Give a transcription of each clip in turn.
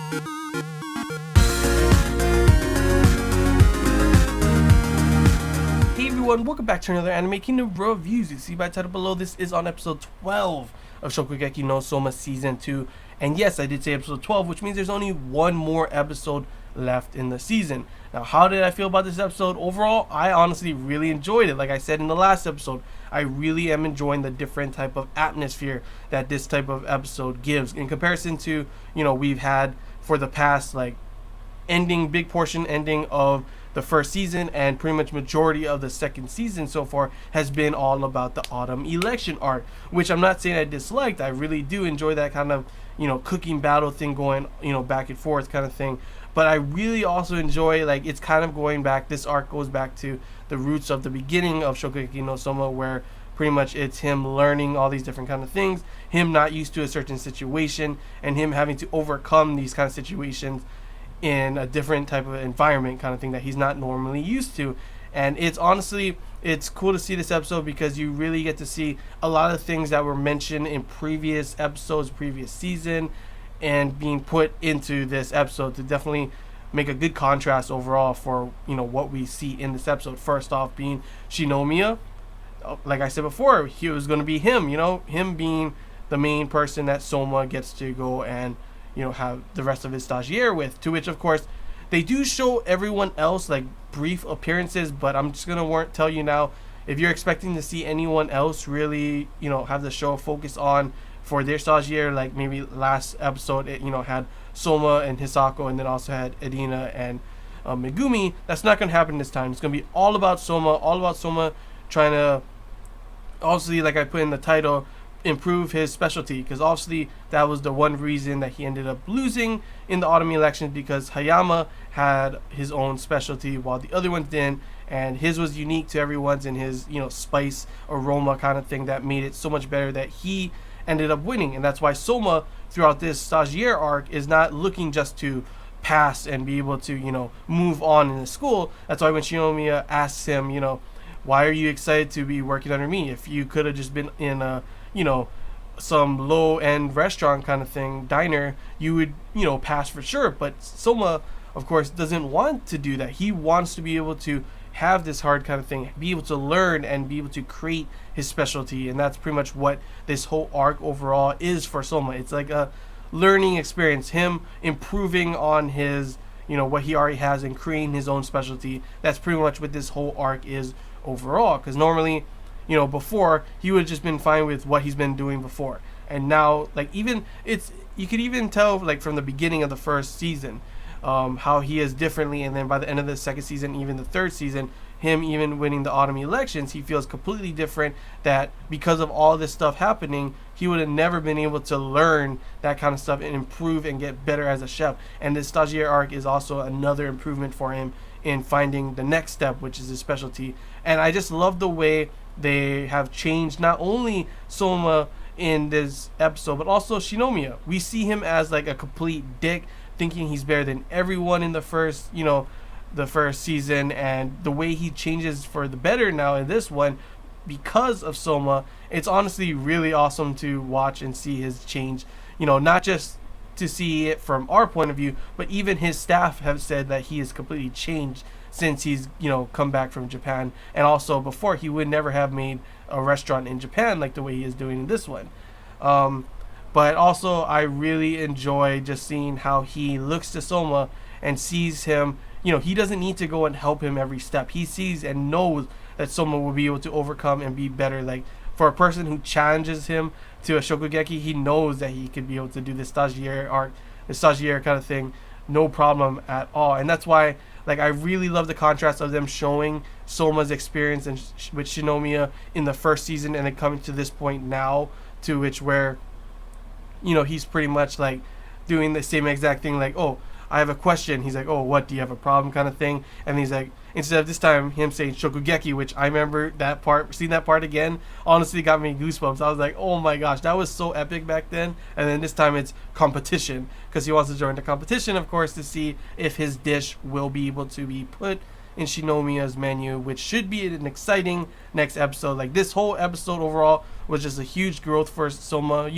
Hey everyone, welcome back to another Anime Kingdom reviews. You see by the title below, this is on episode 12 of Shokugeki no Soma season 2. And yes, I did say episode 12, which means there's only one more episode left in the season. Now, how did I feel about this episode? Overall, I honestly really enjoyed it. Like I said in the last episode, I really am enjoying the different type of atmosphere that this type of episode gives in comparison to, we've had for the past, big portion ending of the first season, and pretty much majority of the second season so far has been all about the autumn election arc, which I'm not saying I disliked. I really do enjoy that kind of, cooking battle thing going, back and forth kind of thing. But I really also enjoy, it's kind of going back, this arc goes back to the roots of the beginning of Shokugeki no Soma, where pretty much it's him learning all these different kind of things, him not used to a certain situation, and him having to overcome these kind of situations in a different type of environment kind of thing that he's not normally used to. And it's cool to see this episode because you really get to see a lot of things that were mentioned in previous episodes, previous season, and being put into this episode to definitely make a good contrast overall for what we see in this episode. First off being Shinomiya. Like I said before, he was going to be him, him being the main person that Soma gets to go and have the rest of his stagiaire with, to which of course they do show everyone else brief appearances, but I'm just gonna tell you now, if you're expecting to see anyone else really have the show focus on for their stagiaire, maybe last episode it had Soma and Hisako, and then also had Edina and Megumi, that's not gonna happen this time. It's gonna be all about Soma trying to, obviously, like I put in the title, improve his specialty, because obviously that was the one reason that he ended up losing in the autumn elections, because Hayama had his own specialty while the other ones didn't, and his was unique to everyone's in his spice aroma kind of thing that made it so much better that he ended up winning. And that's why Soma throughout this stagiaire arc is not looking just to pass and be able to move on in the school. That's why when Shinomiya asks him, why are you excited to be working under me? If you could have just been in a some low-end restaurant kind of thing, diner, you would, pass for sure. But Soma, of course, doesn't want to do that. He wants to be able to have this hard kind of thing, be able to learn and be able to create his specialty. And that's pretty much what this whole arc overall is for Soma. It's like a learning experience, him improving on his, what he already has and creating his own specialty. That's pretty much what this whole arc is overall. Because normally, before he would have just been fine with what he's been doing before, and now you could even tell from the beginning of the first season how he is differently, and then by the end of the second season, even the third season, him even winning the autumn elections, he feels completely different, that because of all this stuff happening, he would have never been able to learn that kind of stuff and improve and get better as a chef. And this stagiaire arc is also another improvement for him in finding the next step, which is his specialty. And I just love the way they have changed not only Soma in this episode, but also Shinomiya. We see him as a complete dick, thinking he's better than everyone in the first season, and the way he changes for the better now in this one because of Soma. It's honestly really awesome to watch and see his change, not just to see it from our point of view, but even his staff have said that he has completely changed since he's come back from Japan. And also before, he would never have made a restaurant in Japan like the way he is doing in this one. But also I really enjoy just seeing how he looks to Soma and sees him, he doesn't need to go and help him every step. He sees and knows that Soma will be able to overcome and be better. For a person who challenges him to a Shokugeki, he knows that he could be able to do this stagiaire arc, the stagiaire kind of thing, no problem at all. And that's why I really love the contrast of them showing Soma's experience and with Shinomiya in the first season, and then coming to this point now, to which where he's pretty much doing the same exact thing, oh, I have a question. He's like, oh, what, do you have a problem kind of thing? And he's like, instead of this time him saying Shokugeki, which I remember that part, seeing that part again, honestly got me goosebumps. I was like, oh my gosh, that was so epic back then. And then this time it's competition, because he wants to join the competition, of course, to see if his dish will be able to be put in Shinomiya's menu, which should be an exciting next episode. This whole episode overall was just a huge growth for Soma.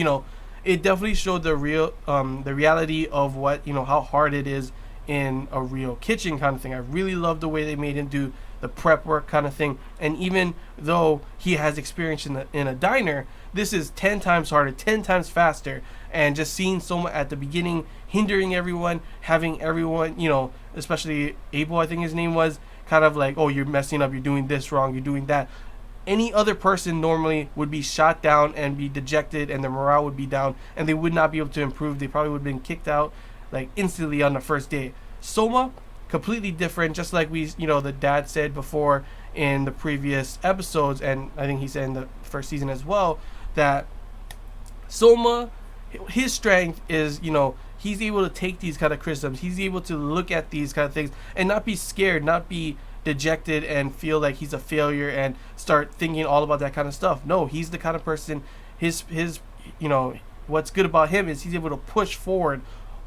it definitely showed the reality of what, how hard it is in a real kitchen kind of thing. I really love the way they made him do the prep work kind of thing. And even though he has experience in a diner, this is 10 times harder, 10 times faster. And just seeing Soma at the beginning hindering everyone, having everyone, especially Abel, I think his name was, kind of like, oh, you're messing up, you're doing this wrong, you're doing that. Any other person normally would be shot down and be dejected, and their morale would be down, and they would not be able to improve. They probably would have been kicked out like instantly on the first day. Soma, completely different, just like the dad said before in the previous episodes, and I think he said in the first season as well, that Soma, his strength is, he's able to take these kind of criticisms. He's able to look at these kind of things and not be scared, not be dejected and feel like he's a failure and start thinking all about that kind of stuff. No, he's the kind of person, his what's good about him is he's able to push forward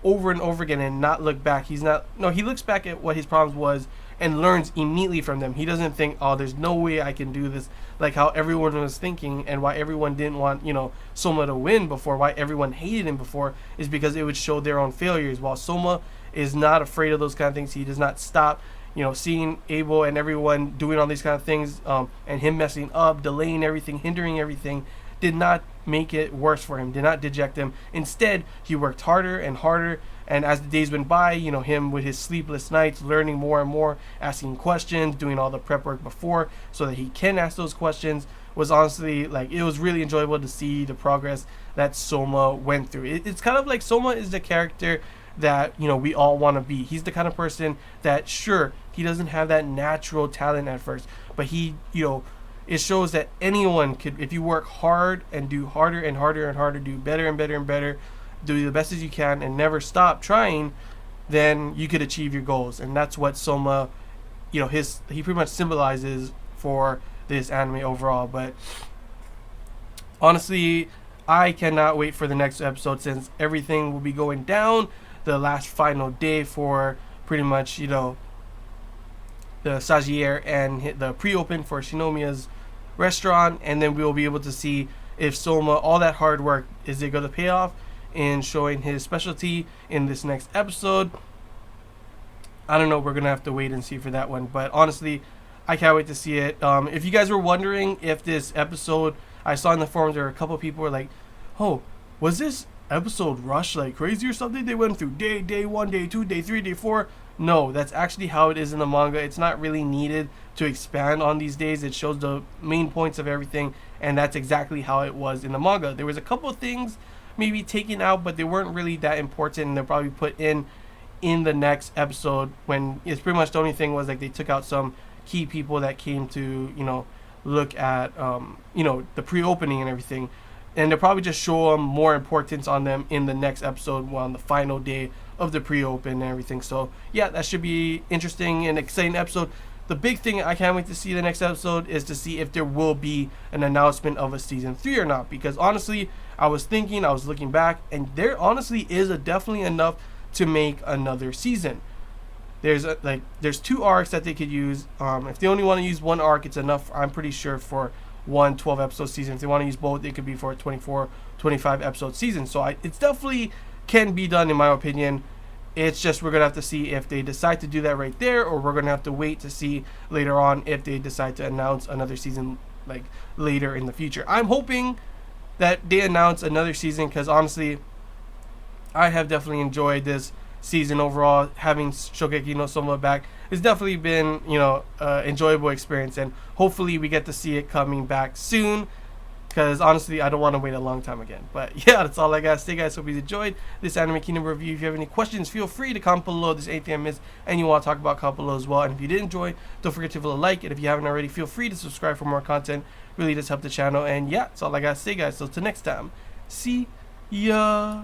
over and over again and not look back. He looks back at what his problems was and learns immediately from them. He doesn't think, oh, there's no way I can do this, like how everyone was thinking, and why everyone didn't want, Soma to win before, why everyone hated him before, is because it would show their own failures. While Soma is not afraid of those kind of things, he does not stop, seeing Abel and everyone doing all these kind of things, and him messing up, delaying everything, hindering everything, did not make it worse for him, did not deject him. Instead, he worked harder and harder, and as the days went by, him with his sleepless nights, learning more and more, asking questions, doing all the prep work before so that he can ask those questions, was honestly, like, it was really enjoyable to see the progress that Soma went through. It's kind of like Soma is the character that, we all want to be. He's the kind of person that, sure, he doesn't have that natural talent at first, but he, it shows that anyone could, if you work hard and do harder and harder and harder, do better and better and better, do the best as you can, and never stop trying, then you could achieve your goals. And that's what Soma, he pretty much symbolizes for this anime overall. But honestly, I cannot wait for the next episode, since everything will be going down the last final day for pretty much, the stagiaire and the pre-open for Shinomiya's restaurant, and then we'll be able to see if Soma, all that hard work, is it going to pay off in showing his specialty in this next episode. I don't know, we're going to have to wait and see for that one, but honestly, I can't wait to see it. If you guys were wondering if this episode, I saw in the forums there were a couple of people were like, oh, was this episode rushed like crazy or something? They went through day 1, day 2, day 3, day 4. No, that's actually how it is in the manga. It's not really needed to expand on these days. It shows the main points of everything, and that's exactly how it was in the manga. There was a couple of things maybe taken out, but they weren't really that important, and they'll probably put in the next episode, when it's pretty much the only thing was like they took out some key people that came to look at the pre-opening and everything, and they'll probably just show them more importance on them in the next episode on the final day of the pre-open and everything. So yeah, that should be interesting and exciting episode. The big thing I can't wait to see the next episode is to see if there will be an announcement of a season 3 or not, because honestly, I was looking back, and there honestly is definitely enough to make another season. There's 2 arcs that they could use. If they only want to use one arc, it's enough, I'm pretty sure, for one 12 episode season. If they want to use both, it could be for a 24, 25 episode season. So it's definitely can be done, in my opinion. It's just we're going to have to see if they decide to do that right there, or we're going to have to wait to see later on if they decide to announce another season like later in the future. I'm hoping that they announce another season, because honestly, I have definitely enjoyed this season overall. Having Shokugeki no Soma back, it's definitely been enjoyable experience, and hopefully we get to see it coming back soon, because honestly I don't want to wait a long time again. But yeah, that's all I got to say, guys. Hope you enjoyed this Anime Kingdom review. If you have any questions, feel free to comment below. If there's anything I missed and you want to talk about, comment below as well. And if you did enjoy, don't forget to leave a like, and if you haven't already, feel free to subscribe for more content. Really does help the channel. And yeah, that's all I got to say, guys. So till next time, see ya.